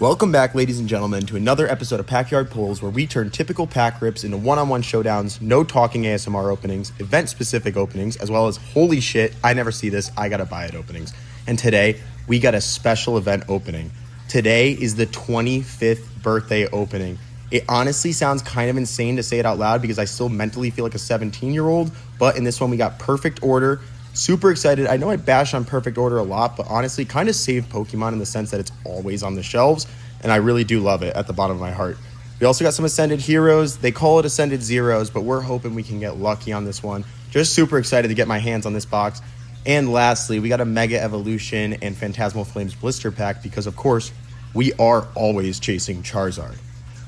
Welcome back, ladies and gentlemen, to another episode of Packyard Pulls, where we turn typical pack rips into one-on-one showdowns, no talking ASMR openings, event-specific openings, as well as holy shit, I never see this, I gotta buy it openings. And today, we got a special event opening. Today is the 25th birthday opening. It honestly sounds kind of insane to say it out loud because I still mentally feel like a 17-year-old, but in this one, we got Perfect Order. Super excited. I know I bash on Perfect Order a lot, but honestly, kind of saved Pokemon in the sense that it's always on the shelves, and I really do love it at the bottom of my heart. We also got some Ascended Heroes. They call it Ascended Zeros, but we're hoping we can get lucky on this one. Just super excited to get my hands on this box. And lastly, we got a Mega Evolution and Phantasmal Flames blister pack because, of course, we are always chasing Charizard.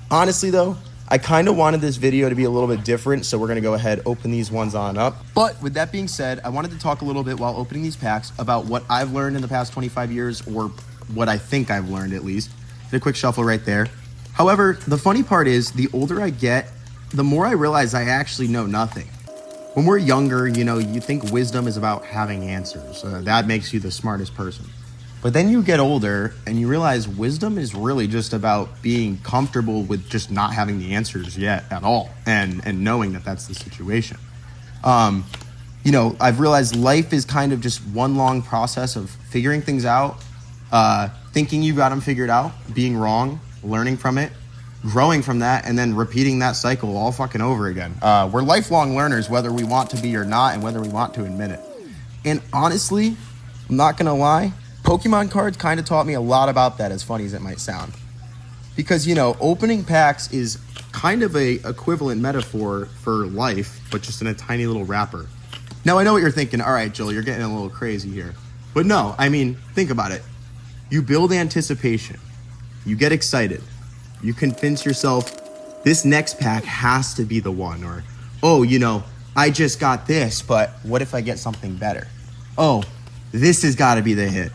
Honestly, though, I kind of wanted this video to be a little bit different, so we're going to go ahead, open these ones on up. But with that being said, I wanted to talk a little bit while opening these packs about what I've learned in the past 25 years, or what I think I've learned at least. Did a quick shuffle right there. However, the funny part is, the older I get, the more I realize I actually know nothing. When we're younger, you think wisdom is about having answers. That makes you the smartest person. But then you get older and you realize wisdom is really just about being comfortable with just not having the answers yet at all and knowing that that's the situation. I've realized life is kind of just one long process of figuring things out, thinking you got them figured out, being wrong, learning from it, growing from that, and then repeating that cycle all fucking over again. We're lifelong learners, whether we want to be or not, and whether we want to admit it. And honestly, I'm not gonna lie, Pokemon cards kind of taught me a lot about that, as funny as it might sound. Because, opening packs is kind of a equivalent metaphor for life, but just in a tiny little wrapper. Now, I know what you're thinking. All right, Joel, you're getting a little crazy here. But no, think about it. You build anticipation. You get excited. You convince yourself this next pack has to be the one. Or, I just got this, but what if I get something better? Oh, this has got to be the hit.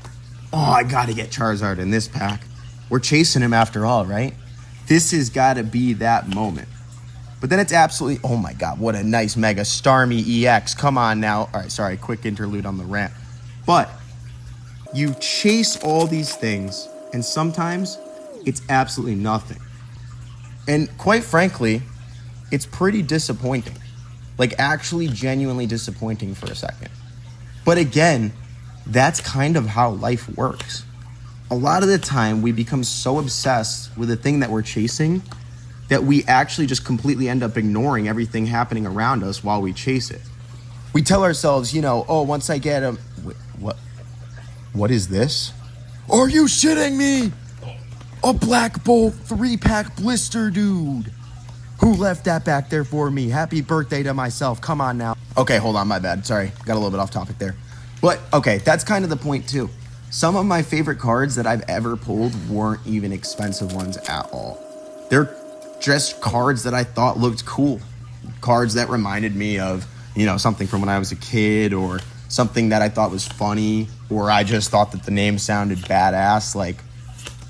Oh, I got to get Charizard in this pack. We're chasing him after all, right? This has got to be that moment. But then it's absolutely, oh my God, what a nice Mega Starmie EX. Come on now. All right, sorry, quick interlude on the rant. But you chase all these things, and sometimes it's absolutely nothing. And quite frankly, it's pretty disappointing. Like, actually genuinely disappointing for a second. But again, that's kind of how life works. A lot of the time, we become so obsessed with the thing that we're chasing that we actually just completely end up ignoring everything happening around us while we chase it. We tell ourselves, once I get him... What is this? Are you shitting me? A Black Bolt 3-pack blister, dude. Who left that back there for me? Happy birthday to myself. Come on now. Okay, hold on, my bad. Sorry, got a little bit off topic there. But, okay, that's kind of the point, too. Some of my favorite cards that I've ever pulled weren't even expensive ones at all. They're just cards that I thought looked cool. Cards that reminded me of, something from when I was a kid, or something that I thought was funny, or I just thought that the name sounded badass. Like,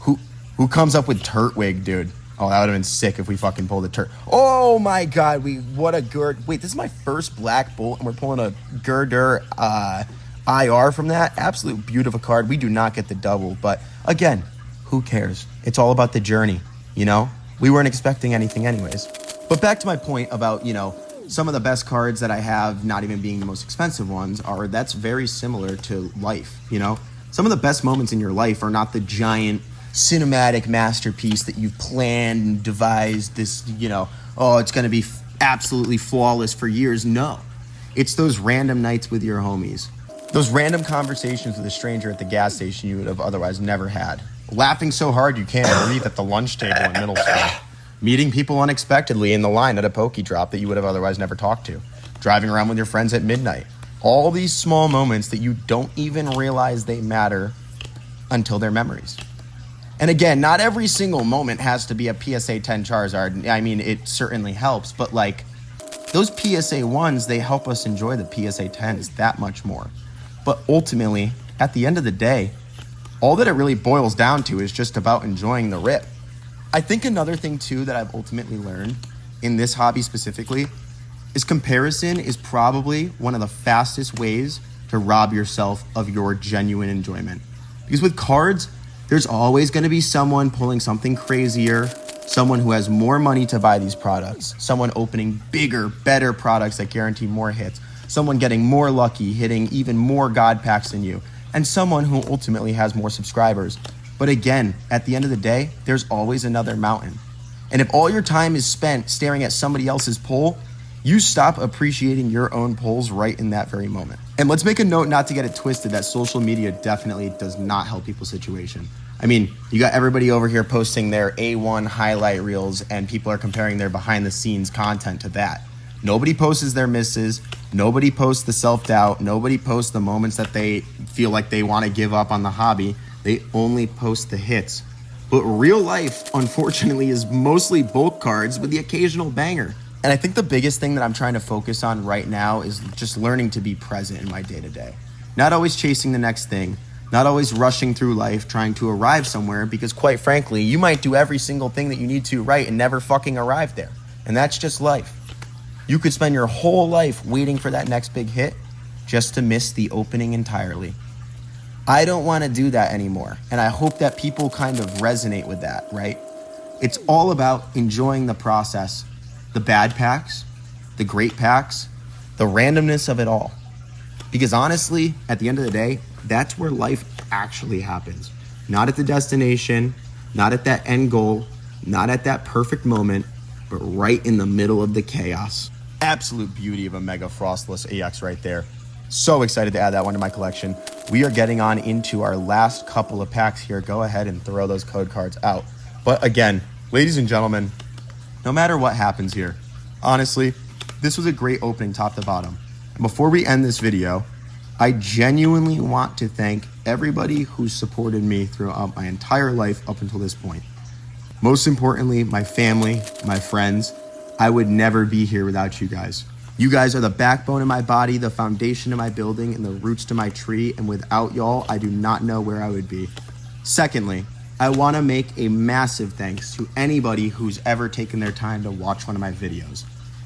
who comes up with Turtwig, dude? Oh, that would have been sick if we fucking pulled a Turt. Oh my God, what a Wait, this is my first Black Bolt, and we're pulling a Gurdurr, IR from that. Absolute beautiful card. We do not get the double, but again, who cares? It's all about the journey, We weren't expecting anything anyways. But back to my point about, some of the best cards that I have, not even being the most expensive ones, that's very similar to life, Some of the best moments in your life are not the giant cinematic masterpiece that you've planned and devised this, it's going to be absolutely flawless for years. No, it's those random nights with your homies. Those random conversations with a stranger at the gas station you would have otherwise never had. Laughing so hard you can't breathe at the lunch table in middle school. Meeting people unexpectedly in the line at a Poke Drop that you would have otherwise never talked to. Driving around with your friends at midnight. All these small moments that you don't even realize they matter until they're memories. And again, not every single moment has to be a PSA 10 Charizard. It certainly helps, but those PSA 1s, they help us enjoy the PSA 10s that much more. But ultimately, at the end of the day, all that it really boils down to is just about enjoying the rip. I think another thing, too, that I've ultimately learned in this hobby specifically is comparison is probably one of the fastest ways to rob yourself of your genuine enjoyment. Because with cards, There's always going to be someone pulling something crazier, someone who has more money to buy these products, someone opening bigger, better products that guarantee more hits, someone getting more lucky, hitting even more God packs than you, and someone who ultimately has more subscribers. But again, at the end of the day, there's always another mountain. And if all your time is spent staring at somebody else's pull, you stop appreciating your own pulls right in that very moment. And let's make a note not to get it twisted that social media definitely does not help people's situation. I mean, you got everybody over here posting their A1 highlight reels and people are comparing their behind the scenes content to that. Nobody posts their misses. Nobody posts the self-doubt. Nobody posts the moments that they feel like they want to give up on the hobby. They only post the hits. But real life, unfortunately, is mostly bulk cards with the occasional banger. And I think the biggest thing that I'm trying to focus on right now is just learning to be present in my day-to-day. Not always chasing the next thing, not always rushing through life trying to arrive somewhere, because quite frankly, you might do every single thing that you need to right and never fucking arrive there. And that's just life. You could spend your whole life waiting for that next big hit just to miss the opening entirely. I don't want to do that anymore. And I hope that people kind of resonate with that, right? It's all about enjoying the process. The bad packs, the great packs, the randomness of it all. Because honestly, at the end of the day, that's where life actually happens. Not at the destination, not at that end goal, not at that perfect moment, but right in the middle of the chaos. Absolute beauty of a Mega Frostless EX right there. So excited to add that one to my collection. We are getting on into our last couple of packs here. Go ahead and throw those code cards out. But again, ladies and gentlemen, no matter what happens here, honestly, this was a great opening top to bottom. And before we end this video, I genuinely want to thank everybody who's supported me throughout my entire life up until this point. Most importantly, my family, my friends. I would never be here without you guys. You guys are the backbone of my body, the foundation of my building, and the roots to my tree. And without y'all, I do not know where I would be. Secondly, I want to make a massive thanks to anybody who's ever taken their time to watch one of my videos.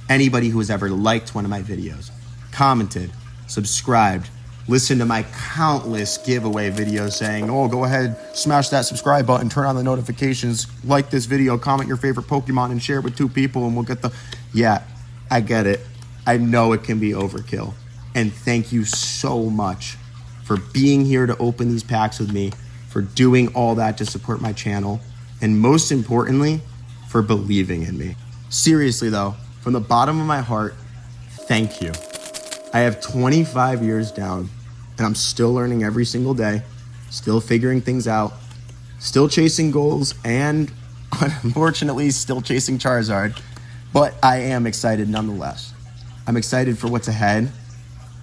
Anybody who has ever liked one of my videos, commented, subscribed, listened to my countless giveaway videos saying, oh, go ahead, smash that subscribe button, turn on the notifications, like this video, comment your favorite Pokemon, and share it with 2 people, and we'll get the... Yeah, I get it. I know it can be overkill. And thank you so much for being here to open these packs with me, for doing all that to support my channel, and most importantly, for believing in me. Seriously though, from the bottom of my heart, thank you. I have 25 years down, and I'm still learning every single day, still figuring things out, still chasing goals, and unfortunately still chasing Charizard, but I am excited nonetheless. I'm excited for what's ahead.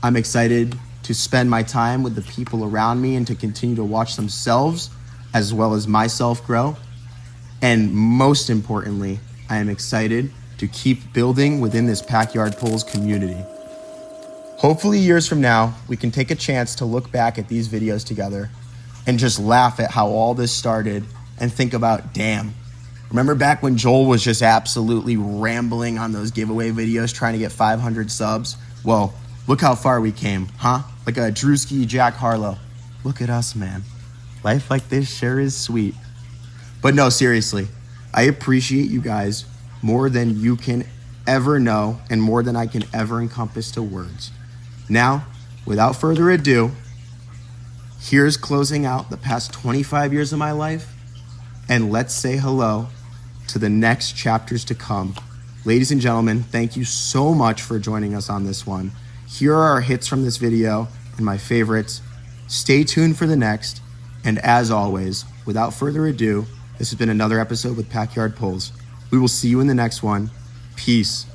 I'm excited to spend my time with the people around me and to continue to watch themselves as well as myself grow. And most importantly, I am excited to keep building within this Packyard Pulls community. Hopefully years from now, we can take a chance to look back at these videos together and just laugh at how all this started and think about, damn, remember back when Joel was just absolutely rambling on those giveaway videos trying to get 500 subs? Well, look how far we came, huh? Like a Drewski Jack Harlow. Look at us, man. Life like this sure is sweet. But no, seriously, I appreciate you guys more than you can ever know and more than I can ever encompass to words. Now, without further ado, here's closing out the past 25 years of my life, and let's say hello to the next chapters to come. Ladies and gentlemen, thank you so much for joining us on this one. Here are our hits from this video and my favorites. Stay tuned for the next. And as always, without further ado, this has been another episode with Packyard Pulls. We will see you in the next one. Peace.